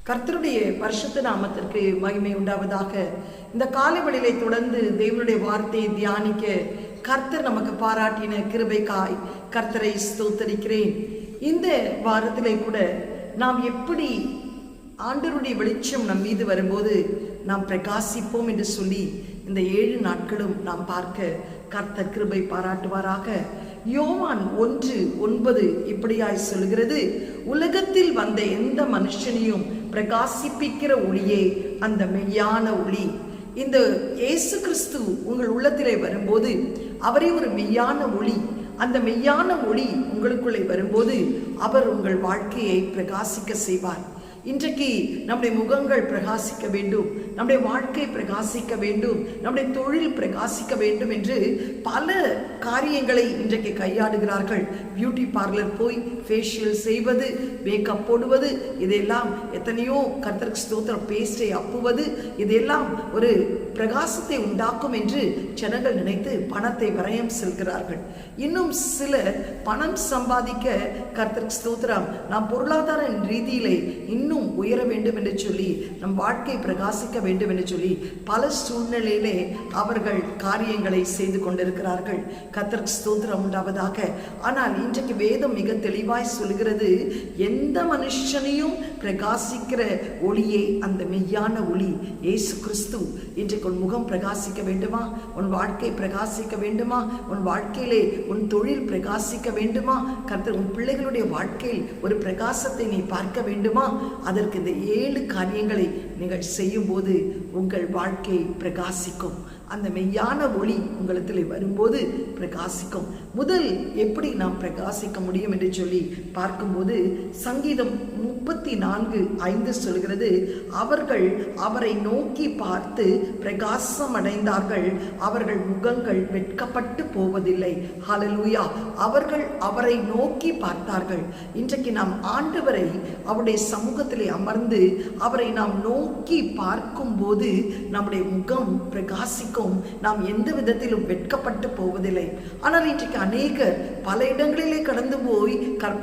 கர்த்தருடைய பரிசுத்த நாமத்திற்கு மகிமை உண்டாவதாக. இந்த காலைவெளியிலே தொடர்ந்து தேவனுடைய வார்த்தையை தியானிக்க கர்த்தர் நமக்கு பாராட்டின கிருபைக்காய் கர்த்தரை ஸ்தோத்தரிக்கிறேன். இந்த வாரத்திலே கூட நாம் எப்படி ஆண்டவருடைய வெளிச்சம் நம் மீது வரும்போது நாம் பிரகாசிப்போம் என்று சொல்லி இந்த 7 நாட்களும் நாம் பார்க்க கர்த்தர் கிருபை பாராட்டுவாராக. யோவான் 1:9 இப்படியாய் சொல்கிறது, உலகத்தில் வந்த எந்த மனுஷனையும் பிரகாசிப்பிக்கிற ஒளியே அந்த மெய்யான ஒளி. இந்த இயேசு கிறிஸ்து உங்கள் உள்ளத்திலே வரும்போது அவரே ஒரு மெய்யான ஒளி. அந்த மெய்யான ஒளி உங்களுக்குள்ளே வரும்போது அவர் உங்கள் வாழ்க்கையை பிரகாசிக்க செய்வார். இன்றைக்கு நம்முடைய முகங்கள் பிரகாசிக்க வேண்டும், நம்முடைய வாழ்க்கை பிரகாசிக்க வேண்டும், நம்முடைய தொழில் பிரகாசிக்க வேண்டும் என்று பல காரியங்களை இன்றைக்கு கையாடுகிறார்கள். பியூட்டி பார்லர் போய் ஃபேஷியல் செய்வது, மேக்கப் போடுவது, இதெல்லாம் எத்தனையோ கர்த்தருக்கு ஸ்தோத்திரம் பேஸ்டை அப்புவது, இதெல்லாம் ஒரு பிரகாசத்தை உண்டாக்கும் என்று ஜனங்கள் நினைத்து பணத்தை விரயம் செல்கிறார்கள். இன்னும் சிலர் பணம் சம்பாதிக்க கர்த்தருக்கு ஸ்தோத்திரம் நாம் பொருளாதார ரீதியிலே இன்னும் உயர வேண்டும் என்று சொல்லி நம் வாழ்க்கை பிரகாசிக்க வேண்டும் என்று சொல்லி பல சூழ்நிலையிலே அவர்கள் காரியங்களை செய்து கொண்டிருக்கிறார்கள். கர்த்தருக்கு ஸ்தோத்திரம் உண்டாவதாக. ஆனால் இன்றைக்கு வேதம் மிக தெளிவாய் சொல்கிறது, எந்த மனுஷனையும் பிரகாசிக்கிற ஒளியே அந்த மெய்யான ஒளி இயேசு கிறிஸ்து. இன்றைக்கு உன் முகம் பிரகாசிக்க வேண்டுமா? உன் வாழ்க்கை பிரகாசிக்க வேண்டுமா? உன் வாழ்க்கையிலே உன் தொழில் பிரகாசிக்க வேண்டுமா? கர்த்தர் உன் பிள்ளைகளுடைய வாழ்க்கையில் ஒரு பிரகாசத்தை நீ பார்க்க வேண்டுமா? அதற்கு இந்த 7 காரியங்களை நீங்கள் செய்யும் போது உங்கள் வாழ்க்கை பிரகாசிக்கும். அந்த மெய்யான ஒளி உங்களிடத்தில் வரும்போது பிரகாசிக்கும். முதல் எப்படி நாம் பிரகாசிக்க முடியும் என்று சொல்லி பார்க்கும்போது சங்கீதம் 34:5 சொல்கிறது, அவர்கள் அவரை நோக்கி பார்த்து பிரகாசம் அடைந்தார்கள், அவர்கள் முகங்கள் வெட்கப்பட்டு போவதில்லை. ஹல்லேலூயா. அவர்கள் அவரை நோக்கி பார்த்தார்கள். இன்றைக்கு நாம் ஆண்டவரை அவருடைய சமூகத்திலே அமர்ந்து அவரை நாம் நோக்கி பார்க்கும் போது நம்முடைய முகம் பிரகாசிக்கும். நாம் எந்த விதத்திலும் வெட்கப்பட்டு போவதில்லை. ஆனால் இன்றைக்கு அநேகர் பல இடங்களிலே கடந்து போய்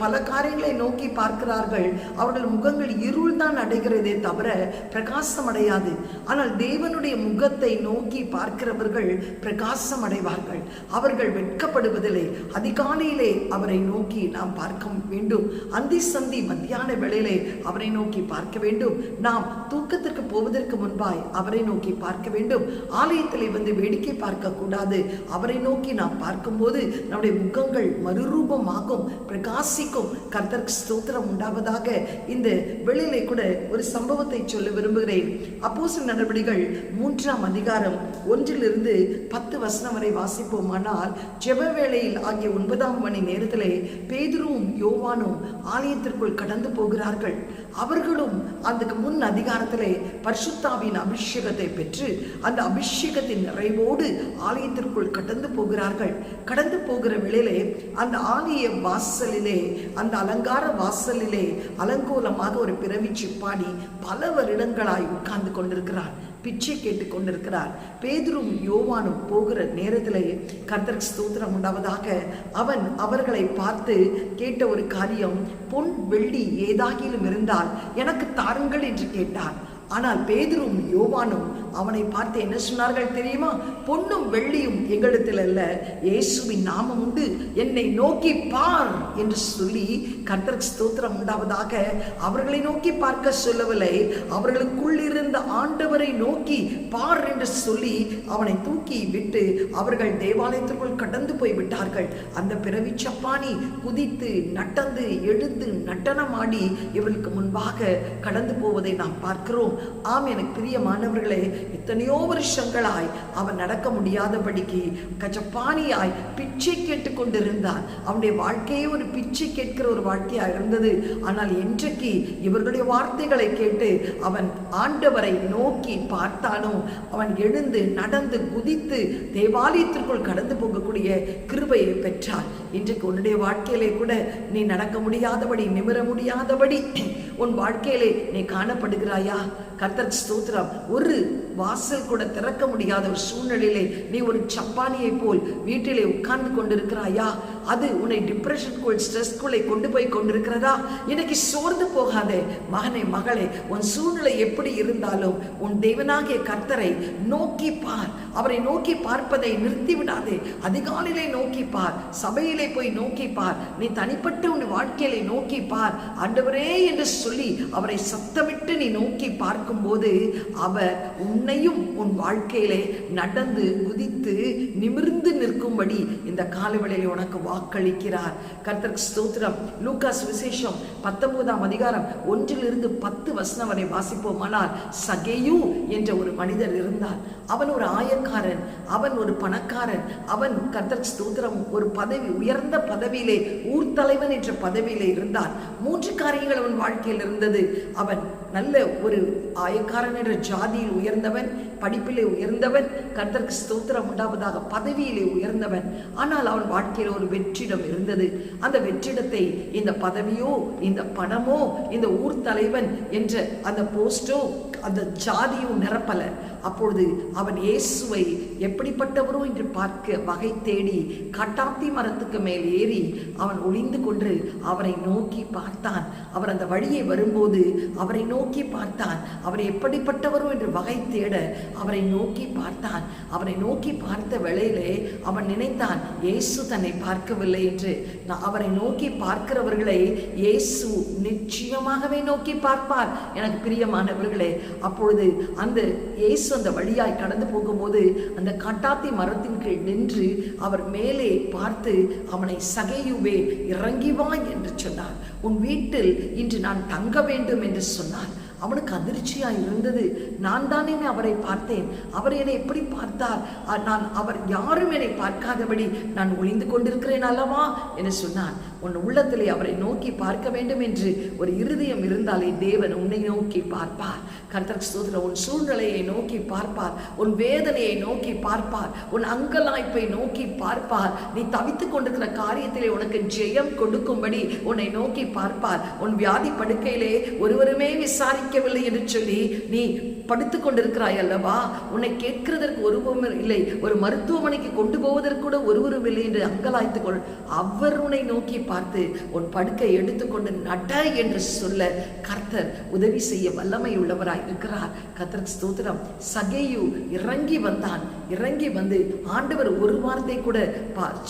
பல காரியங்களை நோக்கி பார்க்கிறார்கள். அவர்கள் முகங்கள் இருள் தான் அடைகிறதே தவிர பிரகாசம் அடையாது. ஆனால் தேவனுடைய முகத்தை நோக்கி பார்க்கிறவர்கள் பிரகாசம் அடைவார்கள். அவர்கள் வெட்கப்படுவதில்லை. அதிகாலையிலே அவரை நோக்கி நாம் பார்க்க வேண்டும். அந்தி சந்தி மத்தியான வேளையிலே அவரை நோக்கி பார்க்க வேண்டும். நாம் தூக்கத்திற்கு போவதற்கு முன்பாய் அவரை நோக்கி பார்க்க வேண்டும். ஆலயத்தில் வந்து வேடிக்கை பார்க்க கூடாது. அவரை நோக்கி நாம் பார்க்கும்போது நம்முடைய முகங்கள் மறுரூபமாகும், பிரகாசிக்கும். கர்த்தருக்கு ஸ்தோத்திரம் உண்டாவதாக. இந்த வெளியிலே கூட ஒரு சம்பவத்தை சொல்ல விரும்புகிறேன். அப்போஸ்தலர் நடவடிக்கைகள் 3ஆம் அதிகாரம் 1-10 வரை வாசிப்போமானால், ஜெப வேளையில் ஆகிய 9ஆம் மணி நேரத்திலே பேதுருவும் யோவானும் ஆலயத்திற்குள் கடந்து போகிறார்கள். அவர்களும் அதுக்கு முன் அதிகாரத்திலே பரிசுத்தாவின் அபிஷேகத்தை பெற்று அந்த அபிஷேகத்தின் நிறைவோடு ஆலயத்திற்குள் கடந்து போகிறார்கள். கடந்து போகிற வேளையிலே அந்த ஆலய வாசலிலே, அந்த அலங்கார வாசலிலே அலங்கோலமாக ஒரு பிறவி சிப்பாடி பல வருடங்களாய் உட்கார்ந்து கொண்டிருக்கிறார், பிச்சை கேட்டு கொண்டிருக்கிறார். பேதுரும் யோவானும் போகிற நேரத்திலே கர்த்தருக்கு ஸ்தோத்திரம் உண்டாவதாக அவன் அவர்களை பார்த்து கேட்ட ஒரு காரியம், பொன் வெள்ளி ஏதாகிலும் இருந்தால் எனக்கு தாருங்கள் என்று கேட்டார். ஆனால் பேதுரும் யோவானும் அவனை பார்த்து என்ன சொன்னார்கள் தெரியுமா? பொன்னும் வெள்ளியும் எங்களிடத்தில் அல்ல, இயேசுவின் நாமம் உண்டு, என்னை நோக்கி பார் என்று சொல்லி கர்த்தருக்கு ஸ்தோத்திரம் உண்டாவதாக அவர்களை நோக்கி பார்க்க சொல்லவில்லை, அவர்களுக்குள் இருந்த ஆண்டவரை நோக்கி பார் என்று சொல்லி அவனை தூக்கி விட்டு அவர்கள் தேவாலயத்திற்குள் கடந்து போய் விட்டார்கள். அந்த பிறவி சப்பானி குதித்து நடந்து எழுந்து நடனமாடி இவர்களுக்கு முன்பாக கடந்து போவதை நாம் பார்க்கிறோம். ஆம், எனக்கு பிரியமானவர்களே, எத்தனையோ வருஷங்களாய் அவன் நடக்க முடியாதபடிக்கு கஜப்பானியாய் பிச்சை கேட்டு கொண்டிருந்தான். அவனுடைய வாழ்க்கையே ஒரு பிச்சை கேட்கிற ஒரு வாழ்க்கையா இருந்தது. ஆனால் இன்றைக்கு இவர்களுடைய வார்த்தைகளை கேட்டு அவன் ஆண்டவரை நோக்கி பார்த்தானோ, அவன் எழுந்து நடந்து குதித்து தேவாலயத்திற்குள் கடந்து போகக்கூடிய கிருபையை பெற்றான். இன்றைக்கு உன்னுடைய வாழ்க்கையிலே கூட நீ நடக்க முடியாதபடி, நிமிர முடியாதபடி உன் வாழ்க்கையிலே நீ காணப்படுகிறாயா? கர்த்தருக்கு ஸ்தோத்திரம். ஒரு வாசல் கூட திறக்க முடியாத ஒரு சூழ்நிலையிலே நீ ஒரு சப்பானியை போல் வீட்டிலே உட்கார்ந்து கொண்டிருக்கிறாயா? அது உன்னை டிப்ரெஷனுக்குள், ஸ்ட்ரெஸ்க்குள்ளே கொண்டு போய் கொண்டிருக்கிறதா? இன்னைக்கு சோர்ந்து போகாதே மகனே, மகளே. உன் சூழ்நிலை எப்படி இருந்தாலும் உன் தேவனாகிய கர்த்தரை நோக்கி பார். அவரை நோக்கி பார்ப்பதை நிறுத்தி விடாதே. அதிகாலையிலே நோக்கி பார், சபையிலே போய் நோக்கி பார், நீ தனிப்பட்ட உன் வாழ்க்கையிலே நோக்கி பார். ஆண்டவரே என்று சொல்லி அவரை சத்தமிட்டு நீ நோக்கி பார்க்கும் போது அவர் உன்னையும் உன் வாழ்க்கையிலே நடந்து குதித்து நிமிர்ந்து நிற்கும்படி இந்த காலவெளியிலே உனக்கு வாக்களிக்கிறார். கர்த்தருக்கு ஸ்தோத்திரம். லூக்கா சுவிசேஷம் 19ஆம் அதிகாரம் 1-10 வரை வாசிப்போமானால், சகேயு என்ற ஒரு மனிதர் இருந்தார். அவன் ஒரு ஆயக்காரன், அவன் ஒரு பணக்காரன், அவன் கர்த்தருக்கு ஸ்தோத்திரம் ஒரு பதவி, உயர்ந்த பதவியிலே, ஊர் தலைவன் என்ற பதவியிலே இருந்தான். 3 காரியங்கள் அவன் வாழ்க்கையில் இருந்தது. அவன் நல்ல ஒரு ஆயக்காரன் என்ற ஜாதியில் உயர்ந்தவன், படிப்பிலே உயர்ந்தவன், கர்த்தருக்கு ஸ்தோத்திரம் உண்டாவதாக பதவியிலே உயர்ந்தவன். ஆனால் அவன் வாழ்க்கையில் ஒரு வெற்றிடம் இருந்தது. அந்த வெற்றிடத்தை இந்த பதவியோ, இந்த பணமோ, இந்த ஊர் தலைவன் என்ற அந்த போஸ்டோ, அந்த ஜாதியும் நிரப்பல. அப்பொழுது அவன் இயேசுவை எப்படிப்பட்டவரோ என்று பார்க்க வகை தேடி கட்டாத்தி மரத்துக்கு மேல் ஏறி அவன் ஒளிந்து கொண்டு அவரை நோக்கி பார்த்தான். அவர் அந்த வழியை வரும்போது அவரை நோக்கி பார்த்தான். அவரை எப்படிப்பட்டவரோ என்று வகை தேட அவரை நோக்கி பார்த்தான். அவரை நோக்கி பார்த்த வேளையிலே அவன் நினைத்தான், இயேசு தன்னை பார்க்கவில்லை என்று. அவரை நோக்கி பார்க்கிறவர்களை இயேசு நிச்சயமாகவே நோக்கி பார்ப்பார். எனக்கு பிரியமானவர்களே, அப்பொழுது அந்த இயேசு அந்த வழியாய் கடந்து போகும்போது அந்த கட்டாத்தி மரத்தின் கீழ் நின்று அவர் மேலே பார்த்து அவனை, சகேயுவே இறங்கி வா என்று சொன்னார். உன் வீட்டில் இன்று நான் தங்க வேண்டும் என்று சொன்னார். அவனுக்கு அதிர்ச்சியாய் இருந்தது. நான் தானே அவரை பார்த்தேன், அவர் என்னை எப்படி பார்த்தார்? அவர் யாரும் என்னை பார்க்காதபடி நான் ஒளிந்து கொண்டிருக்கிறேன் அல்லவா என்று சொன்னான். உன் உள்ளத்திலே அவரை நோக்கி பார்க்க வேண்டும் என்று ஒரு இருதயம் இருந்தாலே தேவன் உன்னை நோக்கி பார்ப்பார். கர்த்தருக்கு ஸ்தோத்திரம். உன் சூழ்நிலையை நோக்கி பார்ப்பார், உன் வேதனையை நோக்கி பார்ப்பார், உன் அங்கலாய்ப்பை நோக்கி பார்ப்பார். நீ தவித்துக் கொண்டிருக்கிற காரியத்திலே உனக்கு ஜெயம் கொடுக்கும்படி உன்னை நோக்கி பார்ப்பார். உன் வியாதி படுக்கையிலே ஒருவருமே விசாரிக்கவில்லை என்று சொல்லி நீ படுத்துக் கொண்டிருக்கிறாய் அல்லவா? உன்னை கேட்கிறதற்கு ஒருவரும் இல்லை, ஒரு மருத்துவமனைக்கு கொண்டு போவதற்கு கூட ஒருவரும் இல்லை என்று அங்கலாய்த்துக் கொள். அவர் உன்னை நோக்கி பார்த்து உன் படுக்கை எடுத்துக்கொண்டு நட என்று சொல்ல கர்த்தர் உதவி செய்ய வல்லமை உள்ளவராய் இருக்கிறார். கர்த்தருக்கு ஸ்தோத்திரம். சகேயு இறங்கி வந்தான். இறங்கி வந்து ஆண்டவர் ஒரு வார்த்தை கூட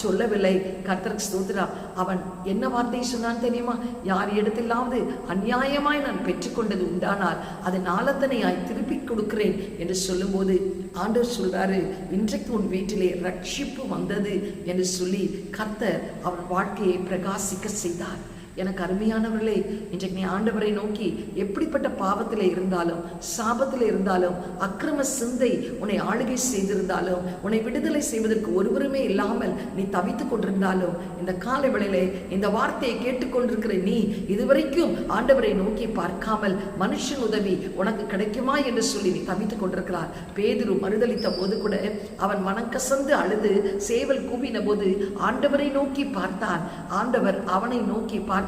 சொல்லவில்லை. கர்த்தருக்கு ஸ்தோத்திரம். அவன் என்ன வார்த்தை சொன்னான் தெரியுமா? யார் இடத்திலாவது அநியாயமாய் நான் பெற்றுக்கொண்டது உண்டானால் அது நாளத்தனையாய் திருப்பி கொடுக்கிறேன் என்று சொல்லும்போது ஆண்டவர் சொல்றாரு, இன்றைக்கு உன் வீட்டிலே ரட்சிப்பு வந்தது என்று சொல்லி கர்த்தர் அவன் வாழ்க்கையை பிரகாசிக்க செய்தார். எனக்கு அருமையானவர்களே, இன்றைக்கு நீ ஆண்டவரை நோக்கி எப்படிப்பட்ட பாவத்திலே இருந்தாலும், சாபத்திலே இருந்தாலும், அக்கிரம சிந்தை உன்னை ஆளுகை செய்திருந்தாலும், உன்னை விடுதலை செய்வதற்கு ஒருவருமே இல்லாமல் நீ தவித்துக் கொண்டிருந்தாலும், இந்த காலை வேளையிலே இந்த வார்த்தையை கேட்டுக்கொண்டிருக்கிற நீ இதுவரைக்கும் ஆண்டவரை நோக்கி பார்க்காமல் மனுஷன் உதவி உனக்கு கிடைக்குமா என்று சொல்லி நீ தவித்துக் கொண்டிருக்கிறார். பேதுரு மறுதளித்த போது கூட அவன் மனக்கசந்து அழுது சேவல் கூவின போது ஆண்டவரை நோக்கி பார்த்தான். ஆண்டவர் அவனை நோக்கி பார்த்து,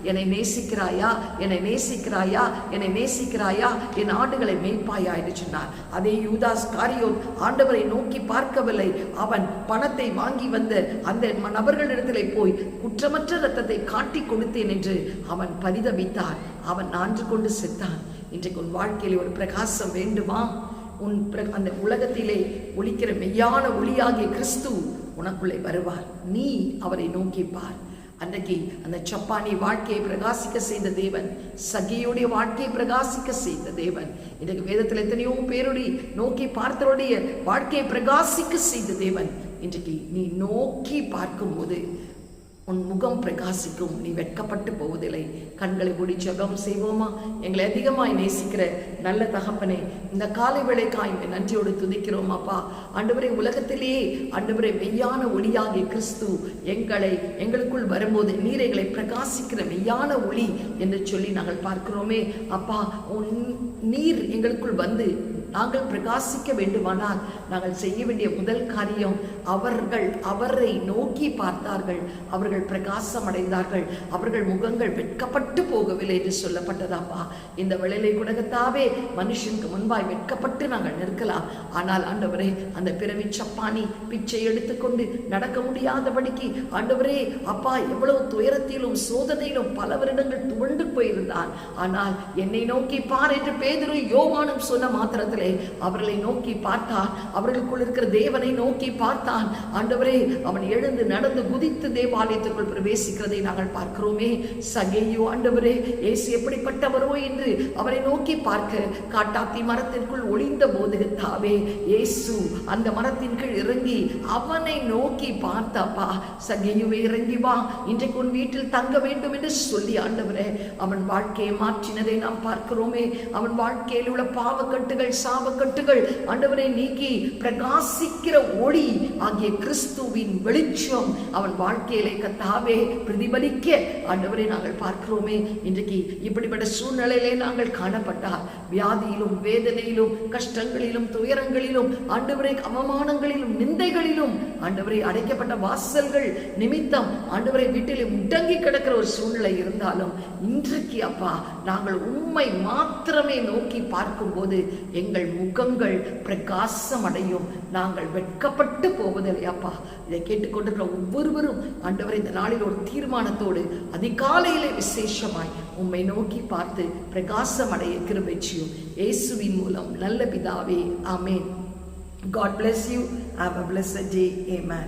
என்னை நேசிக்கிறாயா, என்னை நேசிக்கிறாயா, என்னை நேசிக்கிறாயா, என் ஆடுகளை மேய்ப்பாயா என்று சொன்னார். அதே யூதாஸ் காரியோத் ஆண்டவரை நோக்கி பார்க்கவில்லை. அவன் பணத்தை வாங்கி வந்த அந்த நபர்களிடத்திலே போய் குற்றமற்ற இரத்தத்தை காட்டி கொடுத்தேன் என்று அவன் பரிதபித்தார். அவன் நான்று கொண்டு செத்தான். இன்றைக்கு உன் வாழ்க்கையில் ஒரு பிரகாசம் வேண்டுமா? அந்த உலகத்திலே ஒளிக்கிற மெய்யான ஒளியாகிய கிறிஸ்து உனக்குள்ளே வருவார். நீ அவரை நோக்கி பார். அன்றைக்கு அந்த சப்பானி வாழ்க்கையை பிரகாசிக்க செய்த தேவன், சகேயுடைய வாழ்க்கையை பிரகாசிக்க செய்த தேவன், இன்றைக்கு வேதத்தில் எத்தனையோ பேருடைய நோக்கி பார்த்தவருடைய வாழ்க்கையை பிரகாசிக்க செய்த தேவன், இன்றைக்கு நீ நோக்கி பார்க்கும் போது உன் முகம் பிரகாசிக்கும். நீ வெட்கப்பட்டு போவதில்லை. கண்களை மூடி ஜெபம் செய்வோமா? எங்களை அதிகமாய் நேசிக்கிற நல்ல தகப்பனே, இந்த காலை வேளைக்காய் நன்றியோடு துதிக்கிறோம் அப்பா. ஆண்டவரே, உலகத்திலேயே ஆண்டவரே மெய்யான ஒளியாகிய கிறிஸ்து எங்களுக்குள் வரும்போது நீர் எங்களை பிரகாசிக்கிற மெய்யான ஒளி என்று சொல்லி நாங்கள் பார்க்கிறோமே அப்பா. நீர் எங்களுக்குள் வந்து நாங்கள் பிரகாசிக்க வேண்டுமானால் நாங்கள் செய்ய வேண்டிய முதல் காரியம், அவரை நோக்கி பார்த்தார்கள், அவர்கள் பிரகாசம் அடைந்தார்கள், அவர்கள் முகங்கள் வெட்கப்பட்டு போகவில்லை என்று சொல்லப்பட்டதாப்பா. இந்த வேளையிலே கூட கர்த்தாவே, மனுஷனுக்கு முன்பாய் வெட்கப்பட்டு நாங்கள் நிற்கலாம். ஆனால் ஆண்டவரே, அந்த பிறவி சப்பானி பிச்சை எடுத்துக்கொண்டு நடக்க முடியாதபடிக்கு ஆண்டவரே அப்பா எவ்வளவு துயரத்திலும் சோதனையிலும் பல வருடங்கள் துவண்டு போயிருந்தான். ஆனால் என்னை நோக்கி பார் என்று பேதுரு யோவானும் சொன்ன மாத்திரத்திலே அவர்களை நோக்கி பார்த்தான். அவர்களுக்குள் இருக்கிற தேவனை நோக்கி பார்த்தான். ஆண்டவரே, அவன் எழுந்து நடந்து குதித்து தேவாலயத்திற்குள் பிரவேசிக்கிறதை நாங்கள் பார்க்கிறோமே. சகேயு ஆண்டவரே, இயேசு எப்படிப்பட்டவரோ என்று அவரை நோக்கி பார்க்க காட்டாத்தி மரத்திற்குள் ஒளிந்த போது தாவே, இயேசு அந்த மரத்தின் கீழ் இறங்கி அவனை நோக்கி பார்த்தாப்பா. சகேயுவே, இறங்கி வா, இன்றைக்கு உன் வீட்டில் தங்க வேண்டும் என்று சொல்லி ஆண்டவரே அவன் வாழ்க்கையை மாற்றினதை நாம் பார்க்கிறோமே. அவன் வாழ்க்கையில் உள்ள பாவக்கட்டுகள் சாபக்கட்டுகள் ஆண்டவரை நீக்கி பிரகாசிக்கிற ஒளி ஆகிய கிறிஸ்துவின் வெளிச்சம் அவன் வாழ்க்கையிலே கர்த்தாவே பிரதிபலிக்க ஆண்டவரை நாங்கள் பார்க்கிறோமே. இன்றைக்கு இப்படிப்பட்ட சூழ்நிலையிலே நாங்கள் காணப்பட்டால், வியாதியிலும் வேதனையிலும் கஷ்டங்களிலும் துயரங்களிலும் ஆண்டவரை அவமானங்களிலும் நிந்தைகளிலும் ஆண்டவரை அடைக்கப்பட்ட வாசல்கள் நிமித்தம் ஆண்டவரை வீட்டிலே முடங்கி கிடக்கிற ஒரு சூழ்நிலை இருந்தாலும், இன்றைக்கு அப்பா நாங்கள் உம்மை மாத்திரமே நோக்கி பார்க்கும் போது எங்கள் முகங்கள் பிரகாசம் அடையும். நாங்கள் வெட்கப்பட்டு போவதில்லை அப்பா. இதை கேட்டுக்கொண்டிருக்கிற ஒவ்வொருவரும் ஆண்டவரை இந்த நாளில் ஒரு தீர்மானத்தோடு அதிகாலையிலே விசேஷமாய் உம்மை நோக்கி பார்த்து பிரகாசம் அடைய கிருபை செய்யும். இயேசுவின் மூலம் நல்ல பிதாவே, ஆமென். God bless you. Have a blessed day. Amen.